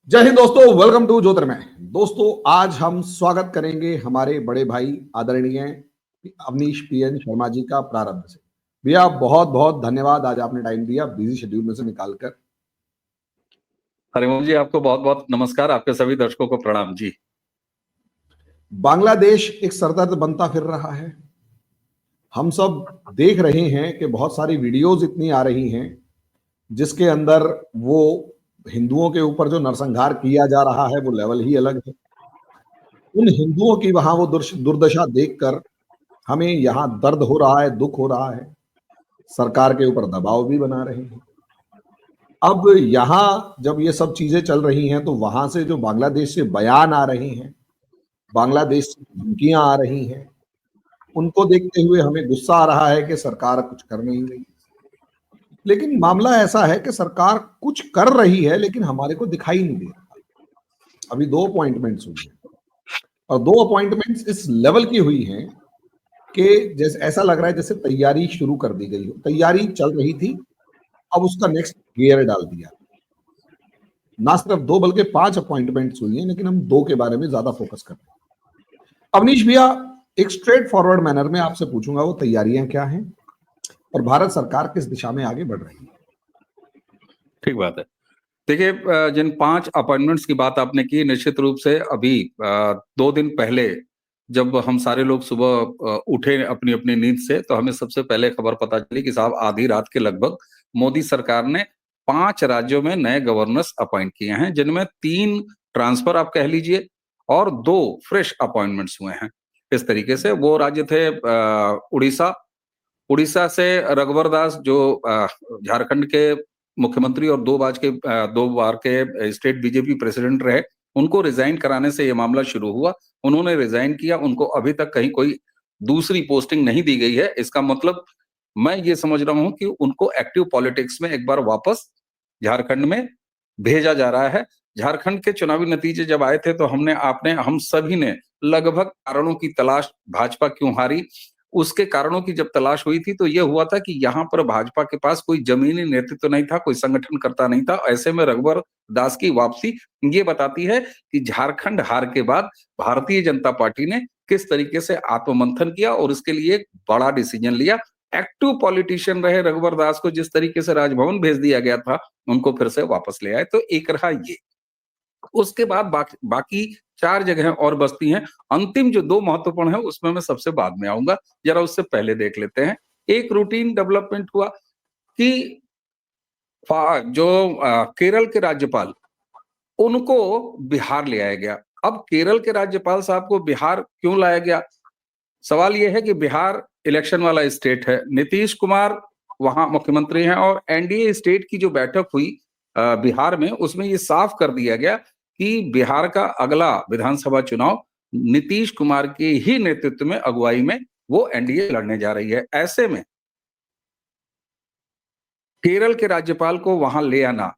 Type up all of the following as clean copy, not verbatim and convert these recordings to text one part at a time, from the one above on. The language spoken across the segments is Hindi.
जय हिंद दोस्तों, वेलकम टू ज्योतिर्मय। दोस्तों, आज हम स्वागत करेंगे हमारे बड़े भाई आदरणीय अवनीश पीएन शर्मा जी का प्रारंभ से। भैया बहुत बहुत धन्यवाद, आज आपने टाइम दिया बिजी शेड्यूल में से निकालकर। हरिमोहन जी, आपको बहुत बहुत नमस्कार। आपके सभी दर्शकों को प्रणाम जी। बांग्लादेश एक सरदर्द बनता फिर रहा है। हम सब देख रहे हैं कि बहुत सारी वीडियोस इतनी आ रही हैं जिसके अंदर वो हिंदुओं के ऊपर जो नरसंहार किया जा रहा है वो लेवल ही अलग है। उन हिंदुओं की वहां वो दुर्दशा देखकर हमें यहाँ दर्द हो रहा है, दुख हो रहा है। सरकार के ऊपर दबाव भी बना रहे हैं। अब यहाँ जब ये सब चीजें चल रही हैं तो वहां से जो बांग्लादेश से बयान आ रहे हैं, बांग्लादेश से धमकियां आ रही हैं, उनको देखते हुए हमें गुस्सा आ रहा है कि सरकार कुछ कर नहीं रही। लेकिन मामला ऐसा है कि सरकार कुछ कर रही है लेकिन हमारे को दिखाई नहीं दे रहा। अभी 2 अपॉइंटमेंट्स हुई हैं और 2 अपॉइंटमेंट्स इस लेवल की हुई हैं कि जैसे ऐसा लग रहा है जैसे तैयारी शुरू कर दी गई हो। तैयारी चल रही थी, अब उसका नेक्स्ट गियर डाल दिया। ना सिर्फ 2 बल्कि 5 अपॉइंटमेंट्स हुई हैं, लेकिन हम 2 के बारे में ज्यादा फोकस करते हैं। अवनीश भैया, एक स्ट्रेट फॉरवर्ड मैनर में आपसे पूछूंगा वो तैयारियां क्या हैं और भारत सरकार किस दिशा में आगे बढ़ रही है। ठीक बात है। देखिए, जिन 5 अपॉइंटमेंट्स की बात आपने की, निश्चित रूप से अभी 2 दिन पहले जब हम सारे लोग सुबह उठे अपनी अपनी नींद से, तो हमें सबसे पहले खबर पता चली कि साहब आधी रात के लगभग मोदी सरकार ने 5 राज्यों में नए गवर्नर्स अपॉइंट किए हैं, जिनमें 3 ट्रांसफर आप कह लीजिए और 2 फ्रेश अपॉइंटमेंट्स हुए हैं। इस तरीके से वो राज्य थे उड़ीसा। उड़ीसा से रघुवर दास, जो झारखंड के मुख्यमंत्री और 2 बार के स्टेट बीजेपी प्रेसिडेंट रहे, उनको रिजाइन कराने से ये मामला शुरू हुआ। उन्होंने रिजाइन किया, उनको अभी तक कहीं कोई दूसरी पोस्टिंग नहीं दी गई है। इसका मतलब मैं ये समझ रहा हूं कि उनको एक्टिव पॉलिटिक्स में एक बार वापस झारखंड में भेजा जा रहा है। झारखंड के चुनावी नतीजे जब आए थे तो हम सभी ने लगभग कारणों की तलाश, भाजपा क्यों हारी, उसके कारणों की जब तलाश हुई थी तो ये हुआ था कि यहाँ पर भाजपा के पास कोई जमीनी नेतृत्व नहीं था, कोई संगठनकर्ता नहीं था। ऐसे में रघुवर दास की वापसी ये बताती है कि झारखंड हार के बाद भारतीय जनता पार्टी ने किस तरीके से आत्ममंथन किया और उसके लिए एक बड़ा डिसीजन लिया। एक्टिव पॉलिटिशियन रहे रघुवर दास को जिस तरीके से राजभवन भेज दिया गया था, उनको फिर से वापस ले आए। तो एक रहा ये। उसके बाद बाकी 4 जगह और बचती हैं। अंतिम जो 2 महत्वपूर्ण है उसमें मैं सबसे बाद में आऊंगा, जरा उससे पहले देख लेते हैं। एक रूटीन डेवलपमेंट हुआ कि जो केरल के राज्यपाल, उनको बिहार ले आया गया। अब केरल के राज्यपाल साहब को बिहार क्यों लाया गया? सवाल यह है कि बिहार इलेक्शन वाला स्टेट है, नीतीश कुमार वहां मुख्यमंत्री हैं और एनडीए स्टेट की जो बैठक हुई बिहार में, उसमें ये साफ कर दिया गया कि बिहार का अगला विधानसभा चुनाव नीतीश कुमार के ही नेतृत्व में, अगुवाई में वो एनडीए लड़ने जा रही है। ऐसे में केरल के राज्यपाल को वहां ले आना,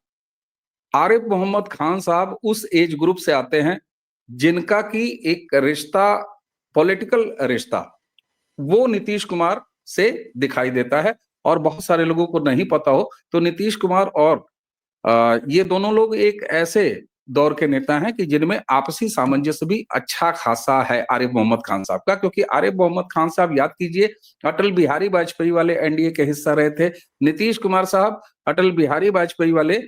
आरिफ मोहम्मद खान साहब उस एज ग्रुप से आते हैं जिनका की एक रिश्ता, पॉलिटिकल रिश्ता, वो नीतीश कुमार से दिखाई देता है। और बहुत सारे लोगों को नहीं पता हो तो नीतीश कुमार और ये दोनों लोग एक ऐसे दौर के नेता हैं कि जिनमें आपसी सामंजस्य भी अच्छा खासा है आरिफ मोहम्मद खान साहब का। क्योंकि आरिफ मोहम्मद खान साहब, याद कीजिए, अटल बिहारी वाजपेयी वाले एनडीए के हिस्सा रहे थे। नीतीश कुमार साहब अटल बिहारी वाजपेयी वाले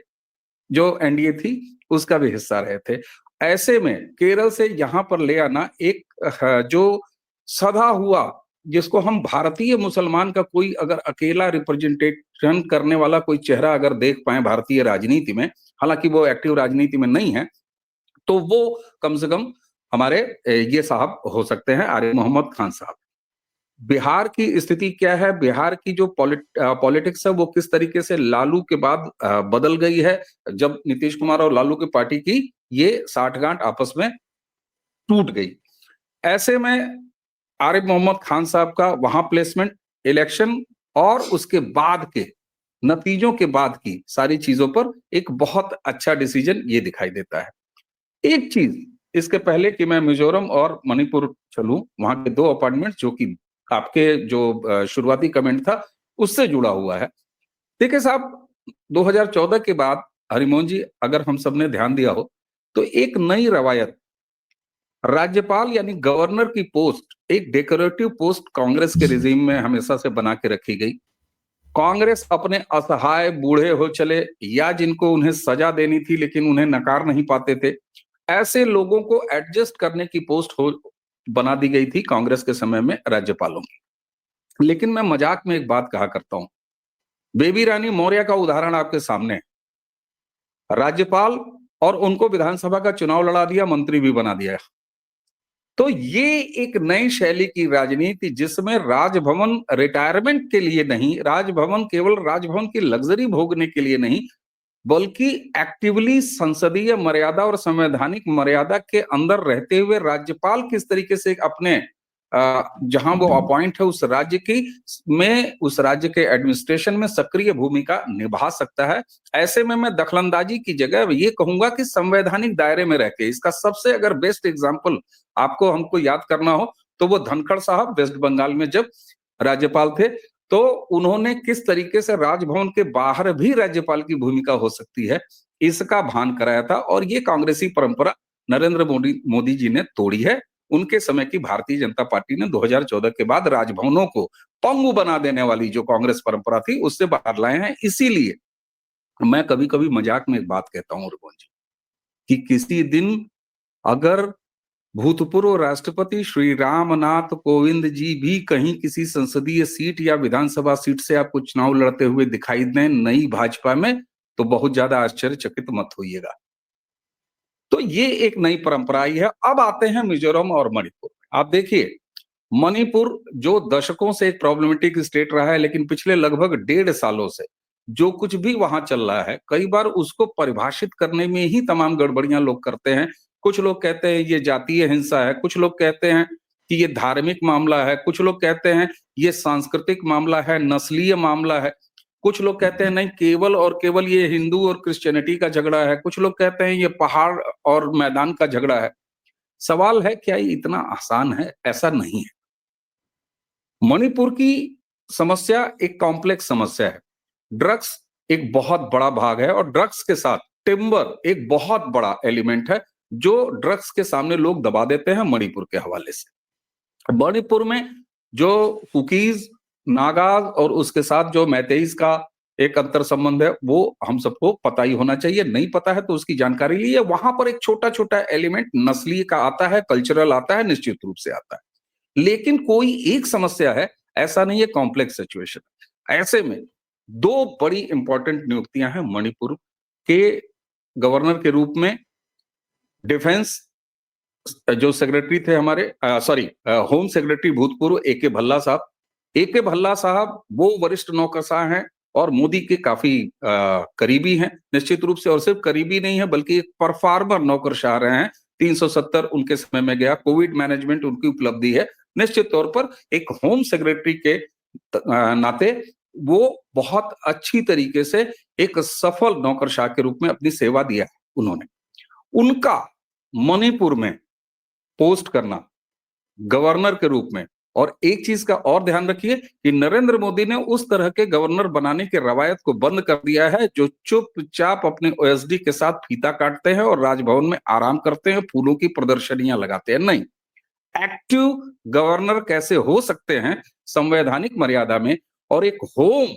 जो एनडीए थी उसका भी हिस्सा रहे थे। ऐसे में केरल से यहां पर ले आना एक जो सधा हुआ, जिसको हम भारतीय मुसलमान का कोई अगर अकेला रिप्रेजेंटेशन करने वाला कोई चेहरा अगर देख पाए भारतीय राजनीति में, हालांकि वो एक्टिव राजनीति में नहीं है, तो वो कम से कम हमारे ये साहब हो सकते हैं, आरिफ मोहम्मद खान साहब। बिहार की स्थिति क्या है, बिहार की जो पॉलिटिक्स है वो किस तरीके से लालू के बाद बदल गई है, जब नीतीश कुमार और लालू की पार्टी की ये साठगांठ आपस में टूट गई। ऐसे में आरिफ मोहम्मद खान साहब का वहां प्लेसमेंट, इलेक्शन और उसके बाद के नतीजों के बाद की सारी चीजों पर एक बहुत अच्छा डिसीजन ये दिखाई देता है। एक चीज इसके पहले कि मैं मिजोरम और मणिपुर चलूं, वहां के 2 अपॉइंटमेंट जो कि आपके जो शुरुआती कमेंट था उससे जुड़ा हुआ है। देखिए साहब, 2014 के बाद हरिमोहन जी, अगर हम सबने ध्यान दिया हो तो एक नई रवायत, राज्यपाल यानी गवर्नर की पोस्ट एक डेकोरेटिव पोस्ट कांग्रेस के रिजीम में हमेशा से बना के रखी गई। कांग्रेस अपने असहाय बूढ़े हो चले या जिनको उन्हें सजा देनी थी लेकिन उन्हें नकार नहीं पाते थे, ऐसे लोगों को एडजस्ट करने की पोस्ट हो बना दी गई थी कांग्रेस के समय में राज्यपालों की। लेकिन मैं मजाक में एक बात कहा करता हूं, बेबी रानी मौर्य का उदाहरण आपके सामने है। राज्यपाल और उनको विधानसभा का चुनाव लड़ा दिया, मंत्री भी बना दिया। तो ये एक नई शैली की राजनीति जिसमें राजभवन रिटायरमेंट के लिए नहीं, राजभवन केवल राजभवन की लग्जरी भोगने के लिए नहीं, बल्कि एक्टिवली संसदीय मर्यादा और संवैधानिक मर्यादा के अंदर रहते हुए राज्यपाल किस तरीके से अपने जहां वो अपॉइंट है उस राज्य की में, उस राज्य के एडमिनिस्ट्रेशन में सक्रिय भूमिका निभा सकता है। ऐसे में मैं दखलंदाजी की जगह ये कहूंगा कि संवैधानिक दायरे में रहकर, इसका सबसे अगर बेस्ट एग्जाम्पल आपको हमको याद करना हो तो वो धनखड़ साहब वेस्ट बंगाल में जब राज्यपाल थे, तो उन्होंने किस तरीके से राजभवन के बाहर भी राज्यपाल की भूमिका हो सकती है इसका भान कराया था। और ये कांग्रेसी परंपरा नरेंद्र मोदी जी ने तोड़ी है। उनके समय की भारतीय जनता पार्टी ने 2014 के बाद राजभवनों को पंगु बना देने वाली जो कांग्रेस परंपरा थी उससे बाहर लाए हैं। इसीलिए मैं कभी कभी मजाक में एक बात कहता हूं रुपन जी, कि किसी दिन अगर भूतपूर्व राष्ट्रपति श्री रामनाथ कोविंद जी भी कहीं किसी संसदीय सीट या विधानसभा सीट से आपको चुनाव लड़ते हुए दिखाई दें नई भाजपा में, तो बहुत ज्यादा आश्चर्यचकित मत होइएगा। तो ये एक नई परंपरा आई है। अब आते हैं मिजोरम और मणिपुर। आप देखिए, मणिपुर जो दशकों से एक प्रॉब्लमेटिक स्टेट रहा है, लेकिन पिछले लगभग 1.5 सालों से जो कुछ भी वहां चल रहा है, कई बार उसको परिभाषित करने में ही तमाम गड़बड़ियां लोग करते हैं। कुछ लोग कहते हैं ये जातीय हिंसा है, कुछ लोग कहते हैं कि ये धार्मिक मामला है, कुछ लोग कहते हैं ये सांस्कृतिक मामला है, नस्लीय मामला है, कुछ लोग कहते हैं नहीं केवल और केवल ये हिंदू और क्रिश्चियनिटी का झगड़ा है, कुछ लोग कहते हैं ये पहाड़ और मैदान का झगड़ा है। सवाल है क्या ये इतना आसान है? ऐसा नहीं है। मणिपुर की समस्या एक कॉम्प्लेक्स समस्या है। ड्रग्स एक बहुत बड़ा भाग है और ड्रग्स के साथ टिम्बर एक बहुत बड़ा एलिमेंट है जो ड्रग्स के सामने लोग दबा देते हैं मणिपुर के हवाले से। मणिपुर में जो कुकीज, नागाज और उसके साथ जो मैतेईस का एक अंतर संबंध है वो हम सबको पता ही होना चाहिए। नहीं पता है तो उसकी जानकारी लीजिए। वहां पर एक छोटा छोटा एलिमेंट नस्लीय का आता है, कल्चरल आता है, निश्चित रूप से आता है, लेकिन कोई एक समस्या है ऐसा नहीं है, कॉम्प्लेक्स सिचुएशन। ऐसे में 2 बड़ी इंपॉर्टेंट नियुक्तियां हैं मणिपुर के गवर्नर के रूप में। डिफेंस जो सेक्रेटरी थे हमारे, होम सेक्रेटरी भूतपूर्व ए.के. भल्ला साहब। ए.के. भल्ला साहब वो वरिष्ठ नौकरशाह हैं और मोदी के काफी करीबी हैं निश्चित रूप से, और सिर्फ करीबी नहीं है बल्कि एक परफॉर्मर नौकरशाह रहे हैं। 370 उनके समय में गया, कोविड मैनेजमेंट उनकी उपलब्धि है। निश्चित तौर पर एक होम सेक्रेटरी के नाते वो बहुत अच्छी तरीके से एक सफल नौकरशाह के रूप में अपनी सेवा दिया है उन्होंने। उनका मणिपुर में पोस्ट करना गवर्नर के रूप में, और एक चीज का और ध्यान रखिए कि नरेंद्र मोदी ने उस तरह के गवर्नर बनाने की रवायत को बंद कर दिया है जो चुपचाप अपने ओएसडी के साथ फीता काटते हैं और राजभवन में आराम करते हैं, फूलों की प्रदर्शनियां लगाते हैं। नहीं, एक्टिव गवर्नर कैसे हो सकते हैं संवैधानिक मर्यादा में, और एक होम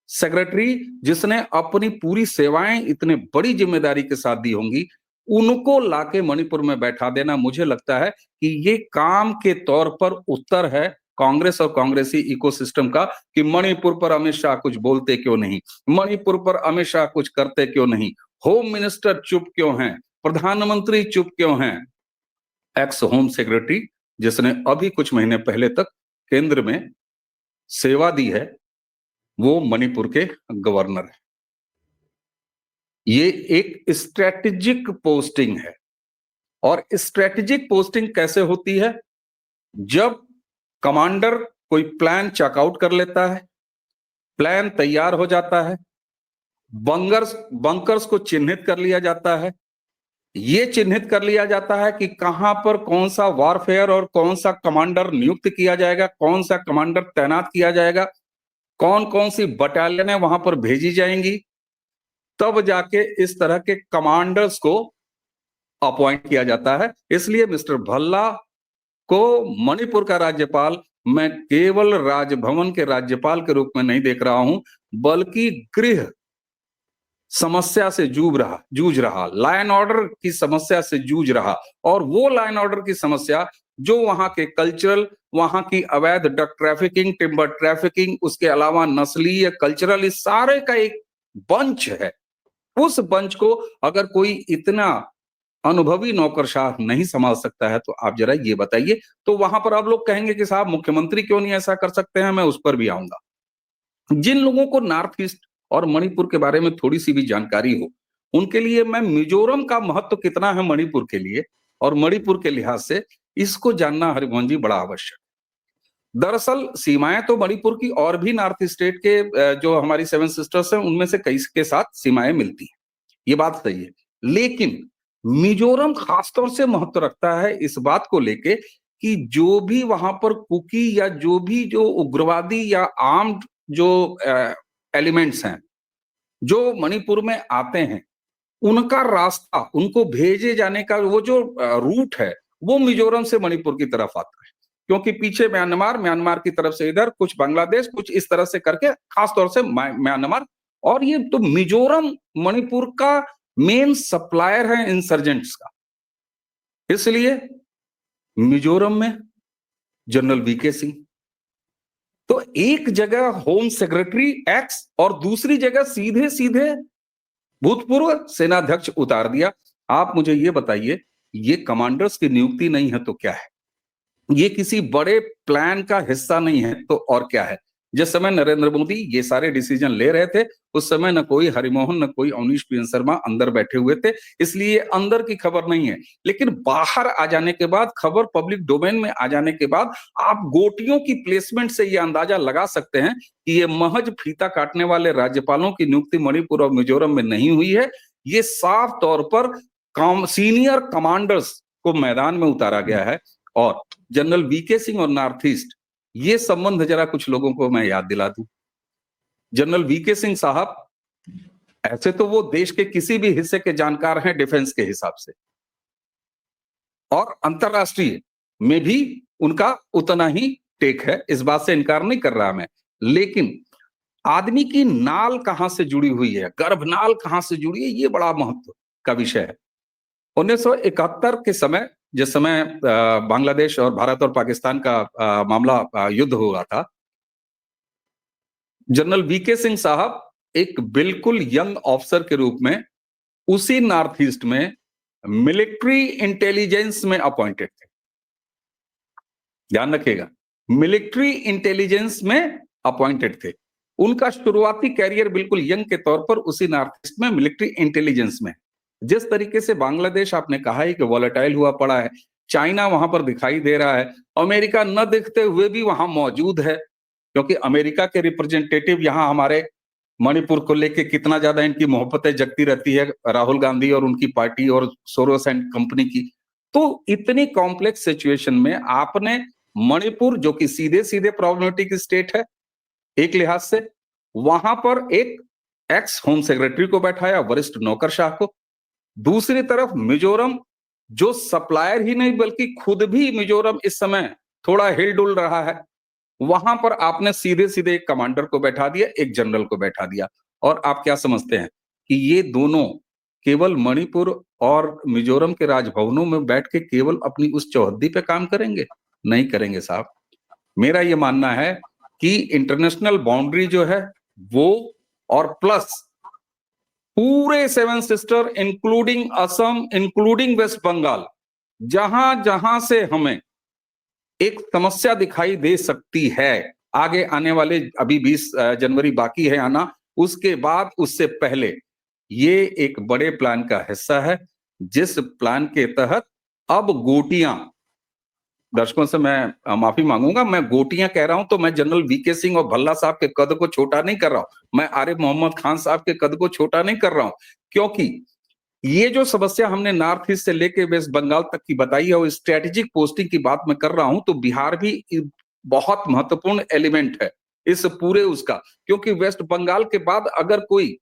सेक्रेटरी जिसने अपनी पूरी सेवाएं इतने बड़ी जिम्मेदारी के साथ दी होंगी, उनको लाके मणिपुर में बैठा देना, मुझे लगता है कि ये काम के तौर पर उत्तर है कांग्रेस और कांग्रेसी इकोसिस्टम का कि मणिपुर पर अमित शाह कुछ बोलते क्यों नहीं, मणिपुर पर अमित शाह कुछ करते क्यों नहीं, होम मिनिस्टर चुप क्यों हैं, प्रधानमंत्री चुप क्यों हैं। एक्स होम सेक्रेटरी जिसने अभी कुछ महीने पहले तक केंद्र में सेवा दी है, वो मणिपुर के गवर्नर है। ये एक स्ट्रेटेजिक पोस्टिंग है, और स्ट्रेटेजिक पोस्टिंग कैसे होती है? जब कमांडर कोई प्लान चेकआउट कर लेता है, प्लान तैयार हो जाता है, बंकर्स को चिन्हित कर लिया जाता है, ये चिन्हित कर लिया जाता है कि कहां पर कौन सा वॉरफेयर और कौन सा कमांडर नियुक्त किया जाएगा, कौन सा कमांडर तैनात किया जाएगा, कौन कौन सी बटालियनें वहां पर भेजी जाएंगी, तब जाके इस तरह के कमांडर्स को अपॉइंट किया जाता है। इसलिए मिस्टर भल्ला को मणिपुर का राज्यपाल मैं केवल राजभवन के राज्यपाल के रूप में नहीं देख रहा हूं, बल्कि गृह समस्या से जूझ रहा, लॉ एंड ऑर्डर की समस्या से जूझ रहा, और वो लॉ एंड ऑर्डर की समस्या जो वहां के कल्चरल, वहां की अवैध ड्रग ट्रैफिकिंग, टिम्बर ट्रैफिकिंग, उसके अलावा नस्लीय, कल्चरल, इस सारे का एक बंच है। उस बंच को अगर कोई इतना अनुभवी नौकरशाह नहीं संभाल सकता है, तो आप जरा ये बताइए। तो वहां पर आप लोग कहेंगे कि साहब मुख्यमंत्री क्यों नहीं ऐसा कर सकते हैं, मैं उस पर भी आऊंगा। जिन लोगों को नॉर्थ ईस्ट और मणिपुर के बारे में थोड़ी सी भी जानकारी हो, उनके लिए मैं मिजोरम का महत्व कितना है मणिपुर के लिए और मणिपुर के लिहाज से, इसको जानना हरिमोहन जी बड़ा आवश्यक। दरअसल सीमाएं तो मणिपुर की और भी नॉर्थ स्टेट के जो हमारी सेवन सिस्टर्स हैं उनमें से कई के साथ सीमाएं मिलती हैं, ये बात सही है। लेकिन मिजोरम खासतौर से महत्व रखता है इस बात को लेके कि जो भी वहां पर कुकी या जो उग्रवादी या आर्म्ड जो एलिमेंट्स हैं जो मणिपुर में आते हैं, उनका रास्ता, उनको भेजे जाने का वो जो रूट है, वो मिजोरम से मणिपुर की तरफ आता है। क्योंकि पीछे म्यांमार की तरफ से इधर, कुछ बांग्लादेश, कुछ इस तरह से करके, खासतौर से म्यांमार, और ये तो मिजोरम मणिपुर का मेन सप्लायर है इंसर्जेंट्स का। इसलिए मिजोरम में जनरल वीके सिंह, तो एक जगह होम सेक्रेटरी एक्स और दूसरी जगह सीधे सीधे भूतपूर्व सेनाध्यक्ष उतार दिया। आप मुझे ये बताइए, ये कमांडर्स की नियुक्ति नहीं है तो क्या है? ये किसी बड़े प्लान का हिस्सा नहीं है तो और क्या है? जिस समय नरेंद्र मोदी ये सारे डिसीजन ले रहे थे, उस समय न कोई हरिमोहन, न कोई अवनीश पी शर्मा अंदर बैठे हुए थे, इसलिए अंदर की खबर नहीं है। लेकिन बाहर आ जाने के बाद, खबर पब्लिक डोमेन में आ जाने के बाद, आप गोटियों की प्लेसमेंट से ये अंदाजा लगा सकते हैं कि ये महज फीता काटने वाले राज्यपालों की नियुक्ति मणिपुर और मिजोरम में नहीं हुई है। ये साफ तौर पर सीनियर कमांडर्स को मैदान में उतारा गया है। और जनरल वीके सिंह और नॉर्थ ईस्ट, ये संबंध जरा कुछ लोगों को मैं याद दिला दूं। जनरल वीके सिंह साहब ऐसे तो वो देश के किसी भी हिस्से के जानकार हैं डिफेंस के हिसाब से, और अंतरराष्ट्रीय में भी उनका उतना ही टेक है, इस बात से इनकार नहीं कर रहा मैं। लेकिन आदमी की नाल कहां से जुड़ी हुई है, गर्भनाल कहां से जुड़ी है, ये बड़ा महत्व का विषय है। 1971 के समय, जिस समय बांग्लादेश और भारत और पाकिस्तान का मामला युद्ध हुआ था, जनरल वीके सिंह साहब एक बिल्कुल यंग ऑफिसर के रूप में उसी नॉर्थ ईस्ट में मिलिट्री इंटेलिजेंस में अपॉइंटेड थे। ध्यान रखिएगा, मिलिट्री इंटेलिजेंस में अपॉइंटेड थे। उनका शुरुआती कैरियर बिल्कुल यंग के तौर पर उसी नॉर्थ ईस्ट में मिलिट्री इंटेलिजेंस में। जिस तरीके से बांग्लादेश आपने कहा है कि वॉलेटाइल हुआ पड़ा है, चाइना वहां पर दिखाई दे रहा है, अमेरिका न दिखते हुए भी वहां मौजूद है, क्योंकि अमेरिका के रिप्रेजेंटेटिव यहाँ हमारे मणिपुर को लेके कितना ज्यादा इनकी मोहब्बतें जगती रहती है, राहुल गांधी और उनकी पार्टी और सोरोस एंड कंपनी की। तो इतनी कॉम्प्लेक्स सिचुएशन में आपने मणिपुर, जो कि सीधे सीधे प्रॉब्लमेटिक स्टेट है एक लिहाज से, वहां पर एक एक्स होम सेक्रेटरी को बैठाया, वरिष्ठ नौकरशाह को। दूसरी तरफ मिजोरम, जो सप्लायर ही नहीं बल्कि खुद भी मिजोरम इस समय थोड़ा हिलडुल रहा है, वहां पर आपने सीधे सीधे एक कमांडर को बैठा दिया, एक जनरल को बैठा दिया। और आप क्या समझते हैं कि ये दोनों केवल मणिपुर और मिजोरम के राजभवनों में बैठ के केवल अपनी उस चौहद्दी पे काम करेंगे? नहीं करेंगे साहब। मेरा ये मानना है कि इंटरनेशनल बाउंड्री जो है वो, और प्लस पूरे seven sister including Assam, including West Bengal, जहां जहां से हमें एक समस्या दिखाई दे सकती है, आगे आने वाले अभी 20 जनवरी बाकी है आना, उसके बाद, उससे पहले, ये एक बड़े प्लान का हिस्सा है, जिस प्लान के तहत अब गोटियां, दर्शकों से मैं माफी मांगूंगा, मैं गोटियां कह रहा हूं तो मैं जनरल वीके सिंह और भल्ला साहब के कद को छोटा नहीं कर रहा हूं, मैं आरिफ मोहम्मद खान साहब के कद को छोटा नहीं कर रहा हूं, क्योंकि ये जो समस्या हमने नॉर्थ ईस्ट से लेके वेस्ट बंगाल तक की बताई है, और स्ट्रेटेजिक पोस्टिंग की बात मैं कर रहा हूं, तो बिहार भी बहुत महत्वपूर्ण एलिमेंट है इस पूरे उसका। क्योंकि वेस्ट बंगाल के बाद अगर कोई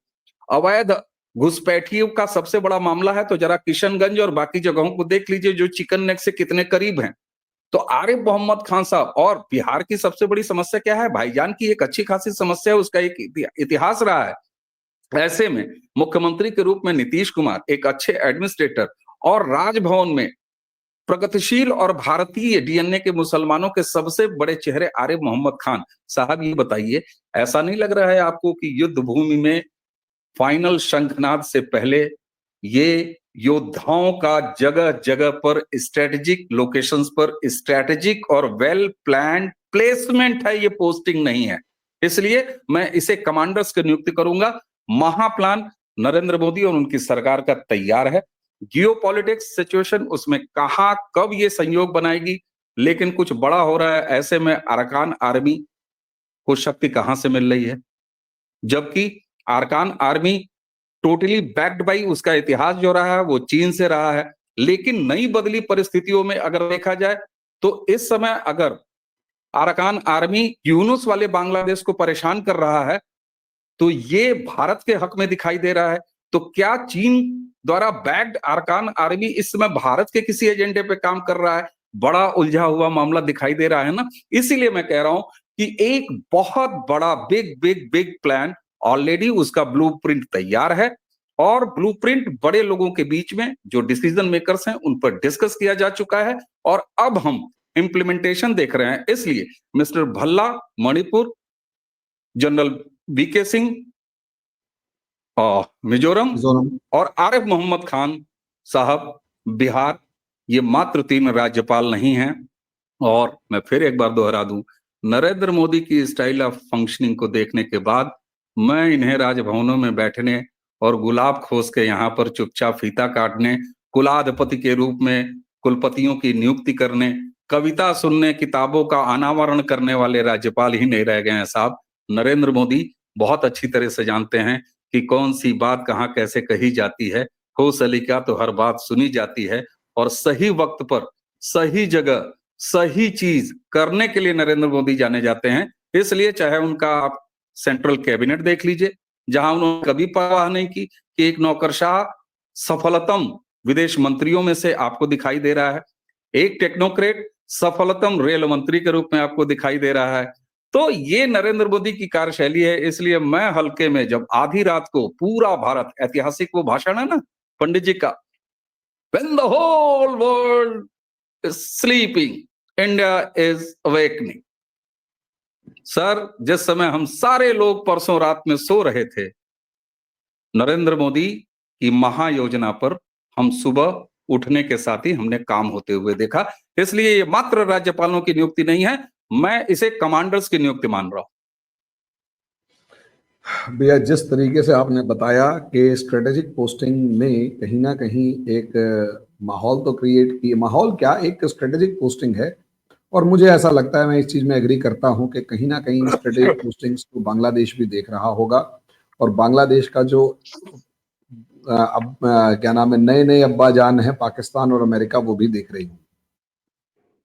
अवैध घुसपैठियों का सबसे बड़ा मामला है तो जरा किशनगंज और बाकी जगहों को देख लीजिए जो चिकन नेक से कितने करीब हैं। तो आरिफ मोहम्मद खान साहब, और बिहार की सबसे बड़ी समस्या क्या है? भाईजान की एक अच्छी खासी समस्या है, उसका एक इतिहास रहा है। ऐसे में मुख्यमंत्री के रूप में नीतीश कुमार एक अच्छे एडमिनिस्ट्रेटर और राजभवन में प्रगतिशील और भारतीय डीएनए के मुसलमानों के सबसे बड़े चेहरे आरिफ मोहम्मद खान साहब, ये बताइए, ऐसा नहीं लग रहा है आपको कि युद्ध भूमि में फाइनल शंखनाद से पहले ये योद्धाओं का जगह जगह पर स्ट्रेटेजिक लोकेशंस पर स्ट्रेटेजिक और वेल प्लान प्लेसमेंट है, ये पोस्टिंग नहीं है। इसलिए मैं इसे कमांडर्स की नियुक्ति करूंगा। महाप्लान नरेंद्र मोदी और उनकी सरकार का तैयार है। जियोपॉलिटिक्स सिचुएशन उसमें कहां कब ये संयोग बनाएगी, लेकिन कुछ बड़ा हो रहा है। ऐसे में अरकान आर्मी को शक्ति कहां से मिल रही है, जबकि अरकान आर्मी टोटली बैक्ड बाई, उसका इतिहास जो रहा है वो चीन से रहा है। लेकिन नई बदली परिस्थितियों में अगर देखा जाए तो इस समय अगर अरकान आर्मी यूनुस वाले बांग्लादेश को परेशान कर रहा है तो ये भारत के हक में दिखाई दे रहा है। तो क्या चीन द्वारा बैक्ड अरकान आर्मी इस समय भारत के किसी एजेंडे पे काम कर रहा है? बड़ा उलझा हुआ मामला दिखाई दे रहा है ना। इसीलिए मैं कह रहा हूं कि एक बहुत बड़ा big big big plan already, उसका ब्लूप्रिंट तैयार है और ब्लूप्रिंट बड़े लोगों के बीच में जो डिसीजन मेकर्स हैं उन पर डिस्कस किया जा चुका है और अब हम इंप्लीमेंटेशन देख रहे हैं। इसलिए मिस्टर भल्ला मणिपुर, जनरल वीके सिंह मिजोरम और आरिफ मोहम्मद खान साहब बिहार, ये मात्र 3 राज्यपाल नहीं हैं। और मैं फिर एक बार दोहरा दूं, नरेंद्र मोदी की स्टाइल ऑफ फंक्शनिंग को देखने के बाद मैं इन्हें राजभवनों में बैठने और गुलाब खोस के यहाँ पर चुपचाप फीता काटने, कुलाधिपति के रूप में कुलपतियों की नियुक्ति करने, कविता सुनने, किताबों का अनावरण करने वाले राज्यपाल ही नहीं रह गए हैं साहब। नरेंद्र मोदी बहुत अच्छी तरह से जानते हैं कि कौन सी बात कहाँ कैसे कही जाती है। हो सलीका तो हर बात सुनी जाती है और सही वक्त पर सही जगह सही चीज करने के लिए नरेंद्र मोदी जाने जाते हैं। इसलिए चाहे उनका आप सेंट्रल कैबिनेट देख लीजिए, जहां उन्होंने कभी परवाह नहीं की कि एक नौकरशाह सफलतम विदेश मंत्रियों में से आपको दिखाई दे रहा है, एक टेक्नोक्रेट सफलतम रेल मंत्री के रूप में आपको दिखाई दे रहा है। तो ये नरेंद्र मोदी की कार्यशैली है। इसलिए मैं हल्के में, जब आधी रात को पूरा भारत, ऐतिहासिक वो भाषण है ना पंडित जी का, When the whole world is sleeping, India is awakening. Sir, जिस समय हम सारे लोग परसों रात में सो रहे थे, नरेंद्र मोदी की महायोजना पर हम सुबह उठने के साथ ही हमने काम होते हुए देखा। इसलिए ये मात्र राज्यपालों की नियुक्ति नहीं है, मैं इसे कमांडर्स की नियुक्ति मान रहा हूं। भैया, जिस तरीके से आपने बताया कि स्ट्रेटेजिक पोस्टिंग में कहीं ना कहीं एक माहौल तो क्रिएट किया, माहौल क्या, एक स्ट्रेटेजिक पोस्टिंग है। और मुझे ऐसा लगता है, मैं इस चीज में एग्री करता हूं कि कहीं ना कहीं स्ट्रेटेजिक पोस्टिंग्स को बांग्लादेश भी देख रहा होगा और बांग्लादेश का जो अब क्या नाम है, नए नए अब्बा जान है पाकिस्तान और अमेरिका, वो भी देख रही हूँ।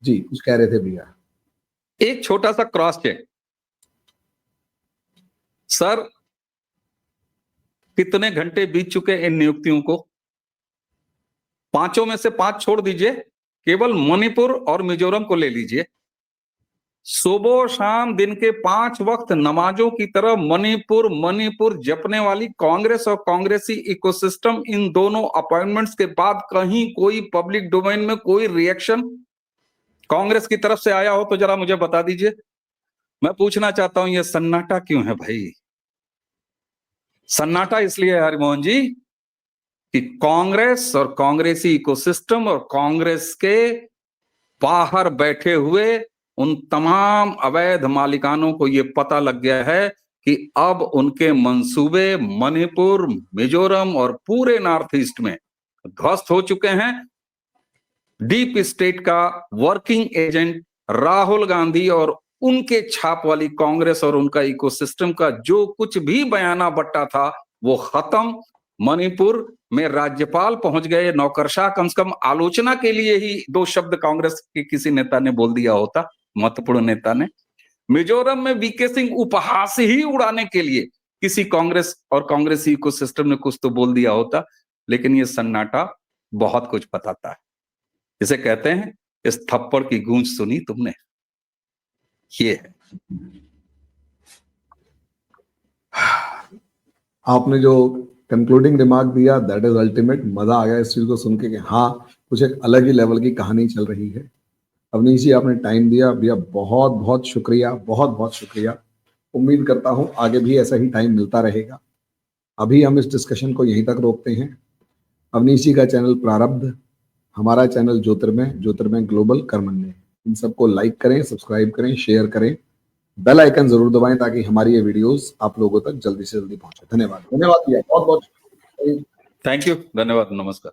जी, कुछ कह रहे थे भैया? एक छोटा सा क्रॉस चेक सर, कितने घंटे बीत चुके इन नियुक्तियों को? 5 में से 5 छोड़ दीजिए, केवल मणिपुर और मिजोरम को ले लीजिए। सुबह शाम दिन के 5 वक्त नमाजों की तरह मणिपुर मणिपुर जपने वाली कांग्रेस और कांग्रेसी इकोसिस्टम, इन दोनों अपॉइंटमेंट्स के बाद कहीं कोई पब्लिक डोमेन में कोई रिएक्शन कांग्रेस की तरफ से आया हो तो जरा मुझे बता दीजिए। मैं पूछना चाहता हूं, यह सन्नाटा क्यों है भाई? सन्नाटा इसलिए है हरिमोहन जी कि कांग्रेस और कांग्रेसी इकोसिस्टम और कांग्रेस के बाहर बैठे हुए उन तमाम अवैध मालिकानों को यह पता लग गया है कि अब उनके मंसूबे मणिपुर, मिजोरम और पूरे नॉर्थ ईस्ट में ध्वस्त हो चुके हैं। डीप स्टेट का वर्किंग एजेंट राहुल गांधी और उनके छाप वाली कांग्रेस और उनका इकोसिस्टम का जो कुछ भी बयाना बट्टा था वो खत्म। मणिपुर में राज्यपाल पहुंच गए, नौकरशाह कम से कम आलोचना के लिए ही 2 शब्द कांग्रेस के किसी नेता ने बोल दिया होता, महत्वपूर्ण नेता ने। मिजोरम में वीके सिंह उपहास ही उड़ाने के लिए किसी कांग्रेस और कांग्रेसी को सिस्टम ने कुछ तो बोल दिया होता, लेकिन ये सन्नाटा बहुत कुछ बताता है। इसे कहते हैं इस थप्पड़ की गूंज सुनी तुमने, ये है। आपने जो कंक्लूडिंग रिमार्क दिया, दैट इज अल्टीमेट। मजा आ गया इस चीज को सुन के कि हाँ, कुछ एक अलग ही लेवल की कहानी चल रही है। अवनीश जी, आपने टाइम दिया भैया, बहुत बहुत शुक्रिया, बहुत बहुत शुक्रिया। उम्मीद करता हूं आगे भी ऐसा ही टाइम मिलता रहेगा। अभी हम इस डिस्कशन को यहीं तक रोकते हैं। अवनीश जी का चैनल प्रारब्ध, हमारा चैनल ज्योतिर्मय, ज्योतिर्मय ग्लोबल कर्मण्य, इन सबको लाइक करें, सब्सक्राइब करें, शेयर करें, बेल आइकन जरूर दबाएं ताकि हमारी ये वीडियोस आप लोगों तक जल्दी से जल्दी पहुंचे। धन्यवाद, धन्यवाद भैया, बहुत बहुत। थैंक यू, धन्यवाद, नमस्कार।